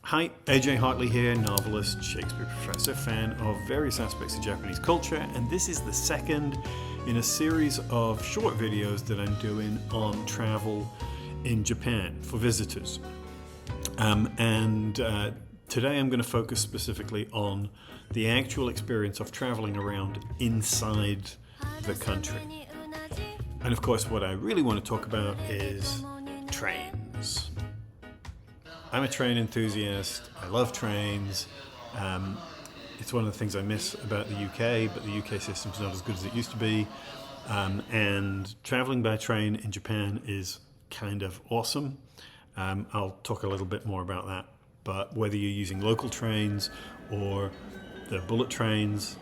Hi, AJ Hartley here, novelist, Shakespeare professor, fan of various aspects of Japanese culture, and this is the second in a series of short videos that I'm doing on travel in Japan for visitors. Today I'm going to focus specifically on the actual experience of traveling around inside the country. And of course, what I really want to talk about is trains. I'm a train enthusiast. I love trains. It's one of the things I miss about the UK, but the UK system's not as good as it used to be. And traveling by train in Japan is kind of awesome. I'll talk a little bit more about that. But whether you're using local trains or the bullet trains,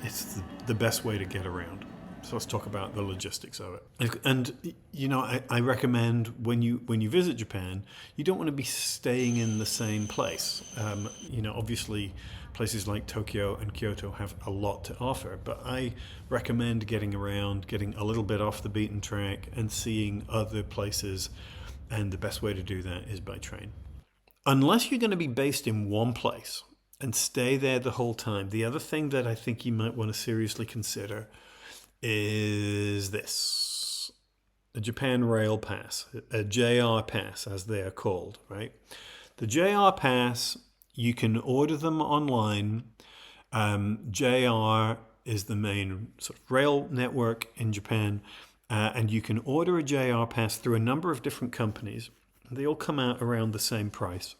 it's the best way to get around. So let's talk about the logistics of it. And you know, I recommend when you visit Japan, you don't want to be staying in the same place. Obviously, places like Tokyo and Kyoto have a lot to offer, but I recommend getting around, getting a little bit off the beaten track, and seeing other places. And the best way to do that is by train. Unless you're going to be based in one place and stay there the whole time, the other thing that I think you might want to seriously consider is this: a Japan Rail Pass, a JR Pass as they are called, right? The JR Pass, you can order them online. JR is the main sort of rail network in Japan, and you can order a JR Pass through a number of different companies. They all come out around the same price.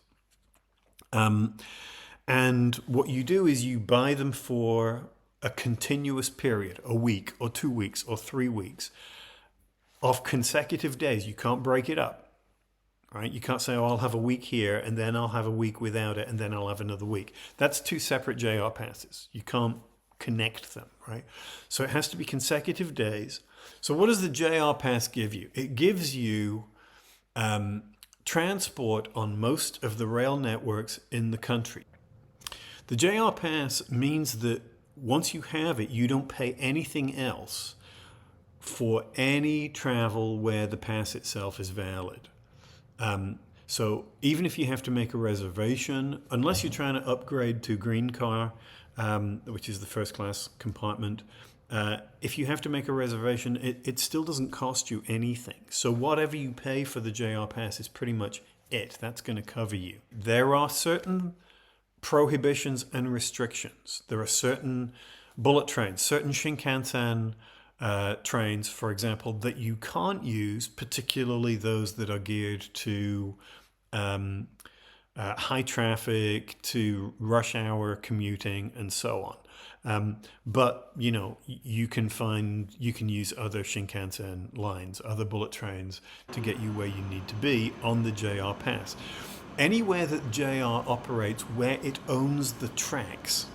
And what you do is you buy them for a continuous period, a week or 2 weeks or 3 weeks of consecutive days. You can't break it up, right? You can't say, oh, I'll have a week here and then I'll have a week without it and then I'll have another week. That's two separate JR passes. You can't connect them, right? So it has to be consecutive days. So what does the JR pass give you? It gives you transport on most of the rail networks in the country. The JR pass means that once you have it, you don't pay anything else for any travel where the pass itself is valid. So even if you have to make a reservation, unless you're trying to upgrade to green car, which is the first class compartment, if you have to make a reservation, it still doesn't cost you anything. So whatever you pay for the JR pass is pretty much it. That's going to cover you. There are certain prohibitions and restrictions. There are certain bullet trains, certain Shinkansen trains, for example, that you can't use, particularly those that are geared to high traffic, to rush hour commuting, and so on. But you know, you can use other Shinkansen lines, other bullet trains to get you where you need to be on the JR pass. Anywhere that JR operates, where it owns the tracks,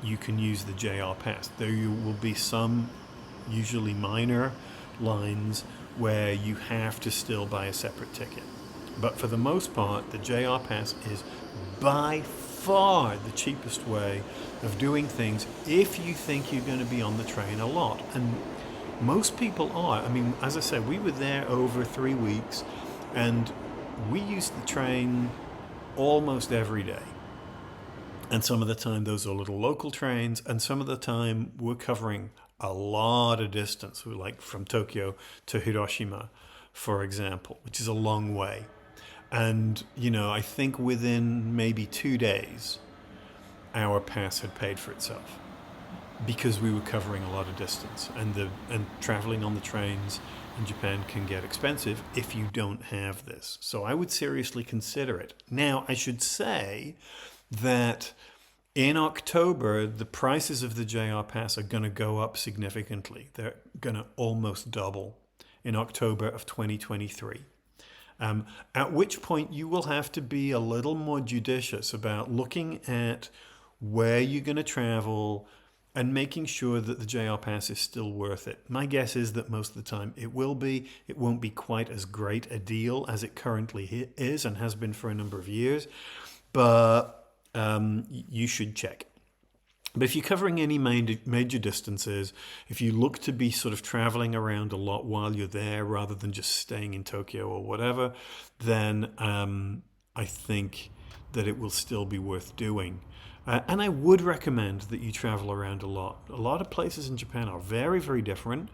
you can use the JR pass. There will be some, usually minor, lines where you have to still buy a separate ticket. But for the most part, the JR pass is by far the cheapest way of doing things if you think you're going to be on the train a lot. And most people are. I mean, as I said, we were there over 3 weeks, and we used the train almost every day. And some of the time those are little local trains, and some of the time we're covering a lot of distance, like from Tokyo to Hiroshima, for example, which is a long way. And, you know, I think within maybe 2 days, our pass had paid for itself because we were covering a lot of distance. And traveling on the trains in Japan can get expensive if you don't have this. So I would seriously consider it. Now, I should say that in October, the prices of the JR Pass are going to go up significantly. They're going to almost double in October of 2023. At which point you will have to be a little more judicious about looking at where you're going to travel and making sure that the JR Pass is still worth it. My guess is that most of the time it will be. It won't be quite as great a deal as it currently is and has been for a number of years, but you should check. But if you're covering any major distances, if you look to be sort of traveling around a lot while you're there rather than just staying in Tokyo or whatever, then I think that it will still be worth doing. And I would recommend that you travel around a lot. A lot of places in Japan are very, very different.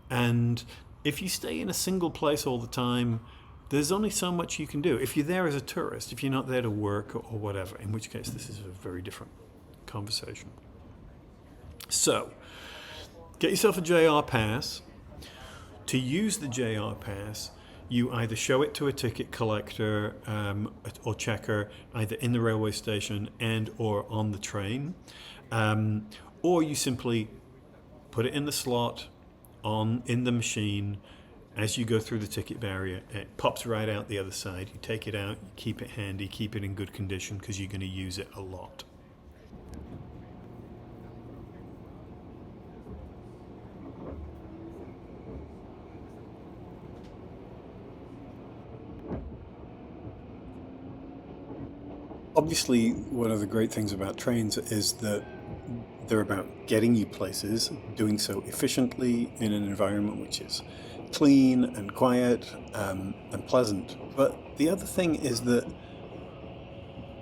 And if you stay in a single place all the time, there's only so much you can do. If you're there as a tourist, if you're not there to work or whatever, in which case this is a very different conversation. So, get yourself a JR pass. To use the JR pass, you either show it to a ticket collector or checker, either in the railway station and or on the train, or you simply put it in the slot in the machine. As you go through the ticket barrier, it pops right out the other side. You take it out, you keep it handy, keep it in good condition because you're going to use it a lot. Obviously, one of the great things about trains is that they're about getting you places, doing so efficiently in an environment which is clean and quiet and pleasant. But the other thing is that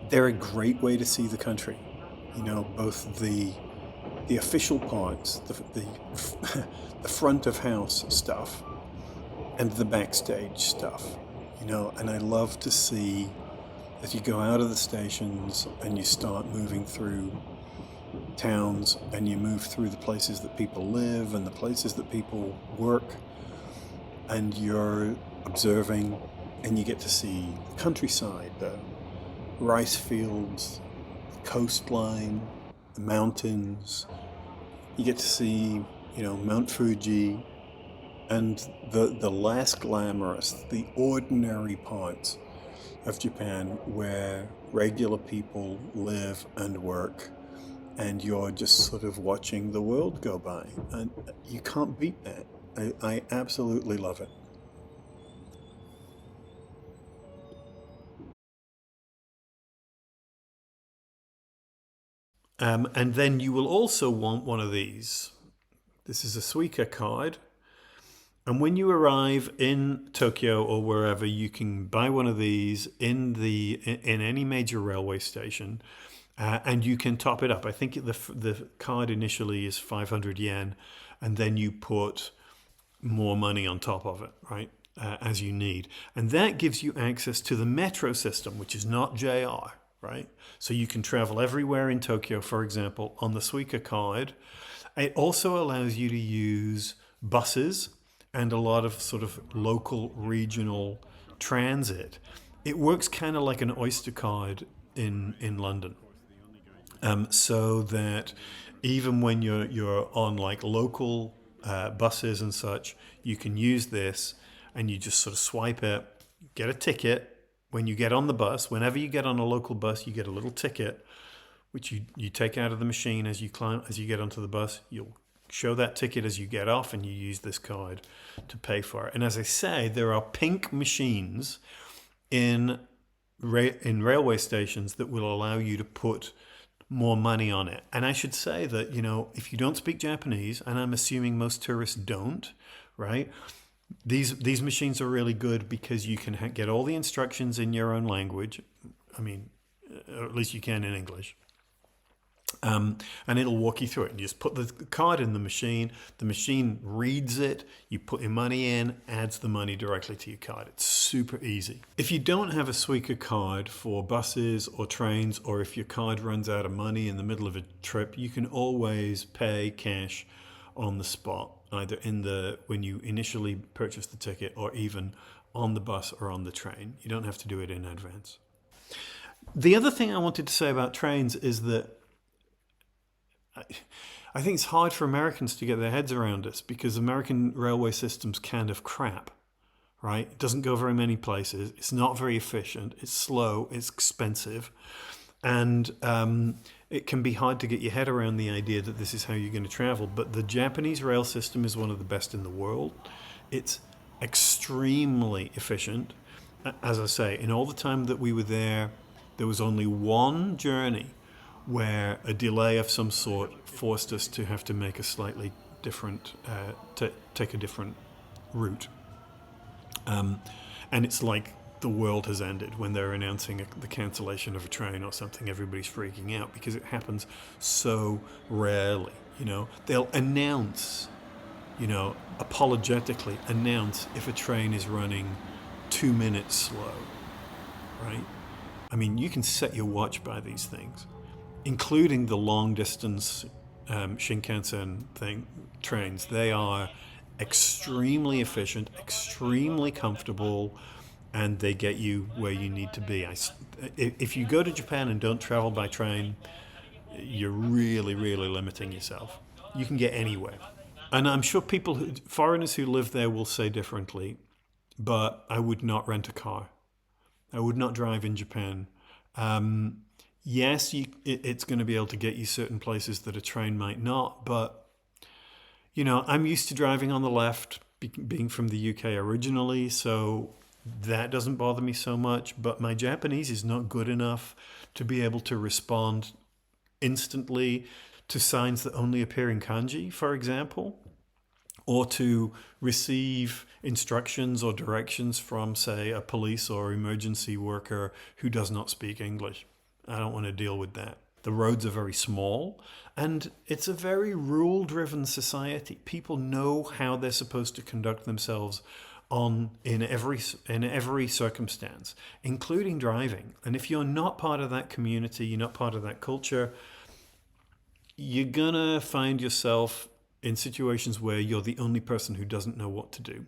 they're a great way to see the country. You know, both the official parts, the front of house stuff, and the backstage stuff. You know, and I love to see as you go out of the stations and you start moving through towns and you move through the places that people live and the places that people work, and you're observing and you get to see the countryside, the rice fields, the coastline, the mountains. You get to see, you know, Mount Fuji and the less glamorous, the ordinary parts of Japan where regular people live and work, and you're just sort of watching the world go by. And you can't beat that. I absolutely love it. And then you will also want one of these. This is a Suica card. And when you arrive in Tokyo or wherever, you can buy one of these in any major railway station, and you can top it up. I think the card initially is 500 yen, and then you put more money on top of it, right? As you need. And that gives you access to the metro system, which is not JR, right? So you can travel everywhere in Tokyo, for example, on the Suica card. It also allows you to use buses and a lot of sort of local regional transit. It works kind of like an Oyster card in London. So that even when you're on like local buses and such, you can use this and you just sort of swipe it, get a ticket. When you get on the bus, whenever you get on a local bus, you get a little ticket, which you take out of the machine as you get onto the bus. You'll show that ticket as you get off, and you use this card to pay for it. And as I say, there are pink machines in railway stations that will allow you to put more money on it. And I should say that, you know, if you don't speak Japanese, and I'm assuming most tourists don't, right? These machines are really good because you can get all the instructions in your own language. I mean, or at least you can in English. And it'll walk you through it. You just put the card in the machine reads it, you put your money in, adds the money directly to your card. It's super easy. If you don't have a Suica card for buses or trains, or if your card runs out of money in the middle of a trip, you can always pay cash on the spot, either when you initially purchase the ticket or even on the bus or on the train. You don't have to do it in advance. The other thing I wanted to say about trains is that I think it's hard for Americans to get their heads around this because American railway system's kind of crap, right? It doesn't go very many places. It's not very efficient. It's slow. It's expensive. And it can be hard to get your head around the idea that this is how you're going to travel. But the Japanese rail system is one of the best in the world. It's extremely efficient. As I say, in all the time that we were there was only one journey where a delay of some sort forced us to have to make a slightly different, take a different route. And it's like the world has ended when they're announcing the cancellation of a train or something. Everybody's freaking out because it happens so rarely. They'll announce, apologetically announce if a train is running 2 minutes slow, right? I mean, you can set your watch by these things, including the long distance Shinkansen trains. They are extremely efficient, extremely comfortable, and they get you where you need to be. If you go to Japan and don't travel by train, you're really, really limiting yourself. You can get anywhere. And I'm sure foreigners who live there will say differently, but I would not rent a car. I would not drive in Japan. Yes, it's going to be able to get you certain places that a train might not, but I'm used to driving on the left, being from the UK originally, so that doesn't bother me so much. But my Japanese is not good enough to be able to respond instantly to signs that only appear in kanji, for example, or to receive instructions or directions from, say, a police or emergency worker who does not speak English. I don't want to deal with that. The roads are very small, and it's a very rule-driven society. People know how they're supposed to conduct themselves in every circumstance, including driving. And if you're not part of that community, you're not part of that culture, you're gonna find yourself in situations where you're the only person who doesn't know what to do,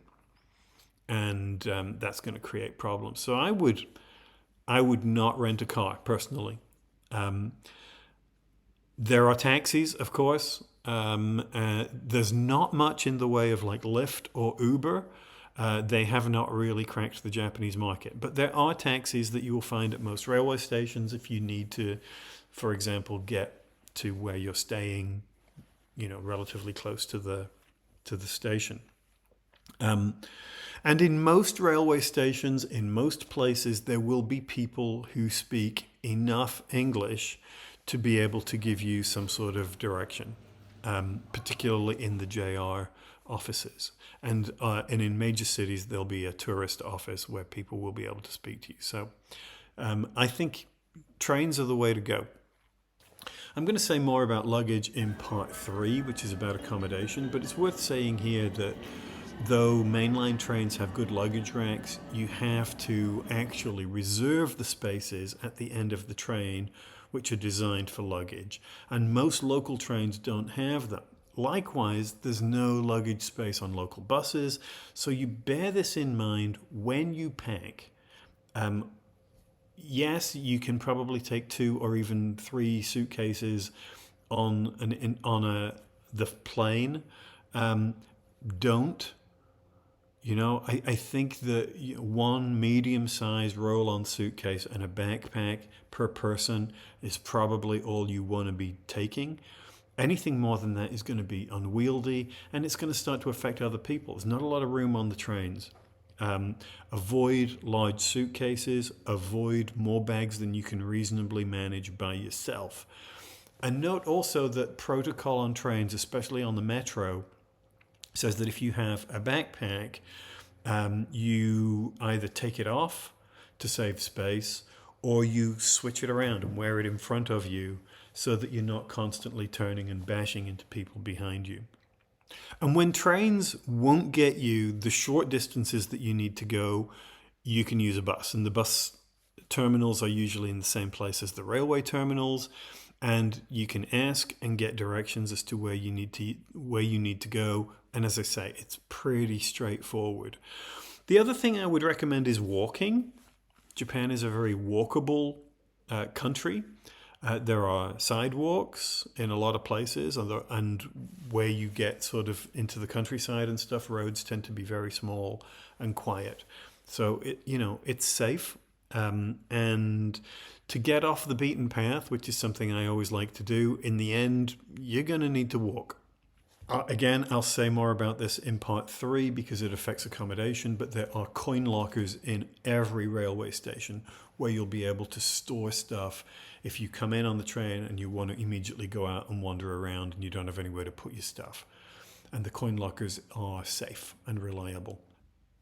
and that's going to create problems. So I would not rent a car personally. There are taxis, of course. There's not much in the way of like Lyft or Uber. They have not really cracked the Japanese market. But there are taxis that you will find at most railway stations if you need to, for example, get to where you're staying, relatively close to the station. And in most railway stations, in most places, there will be people who speak enough English to be able to give you some sort of direction, particularly in the JR offices. And in major cities, there'll be a tourist office where people will be able to speak to you. So I think trains are the way to go. I'm going to say more about luggage in part 3, which is about accommodation, but it's worth saying here that though mainline trains have good luggage racks, you have to actually reserve the spaces at the end of the train which are designed for luggage, and most local trains don't have them. Likewise, there's no luggage space on local buses, so you bear this in mind when you pack. Yes, you can probably take 2 or even 3 suitcases on the plane. Don't. I think that one medium-sized roll-on suitcase and a backpack per person is probably all you want to be taking. Anything more than that is going to be unwieldy, and it's going to start to affect other people. There's not a lot of room on the trains. Avoid large suitcases. Avoid more bags than you can reasonably manage by yourself. And note also that protocol on trains, especially on the metro, says that if you have a backpack, you either take it off to save space, or you switch it around and wear it in front of you so that you're not constantly turning and bashing into people behind you. And when trains won't get you the short distances that you need to go, you can use a bus. And the bus terminals are usually in the same place as the railway terminals. And you can ask and get directions as to where you need to go. And as I say, it's pretty straightforward. The other thing I would recommend is walking. Japan is a very walkable country. There are sidewalks in a lot of places, and where you get sort of into the countryside and stuff, roads tend to be very small and quiet. So it's safe. And to get off the beaten path, which is something I always like to do, in the end, you're going to need to walk. Again, I'll say more about this in part 3 because it affects accommodation, but there are coin lockers in every railway station where you'll be able to store stuff if you come in on the train and you want to immediately go out and wander around and you don't have anywhere to put your stuff. And the coin lockers are safe and reliable.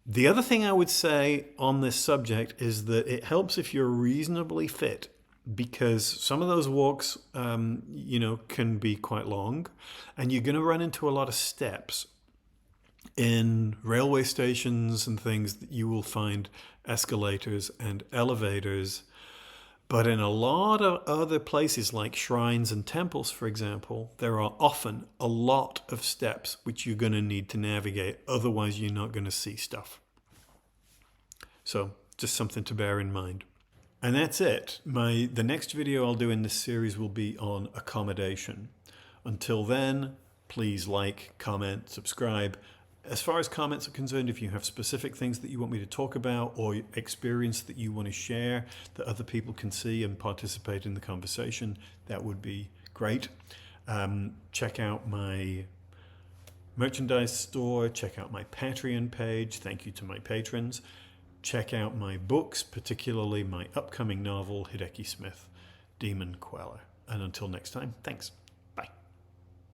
The other thing I would say on this subject is that it helps if you're reasonably fit, because some of those walks, can be quite long, and you're going to run into a lot of steps. In railway stations and things, that you will find escalators and elevators. But in a lot of other places, like shrines and temples, for example, there are often a lot of steps which you're going to need to navigate. Otherwise, you're not going to see stuff. So just something to bear in mind. And that's it. The next video I'll do in this series will be on accommodation. Until then, please like, comment, subscribe. As far as comments are concerned, if you have specific things that you want me to talk about or experience that you want to share that other people can see and participate in the conversation, that would be great. Check out my merchandise store. Check out my Patreon page. Thank you to my patrons. Check out my books, particularly my upcoming novel, Hideki Smith, Demon Queller. And until next time, thanks.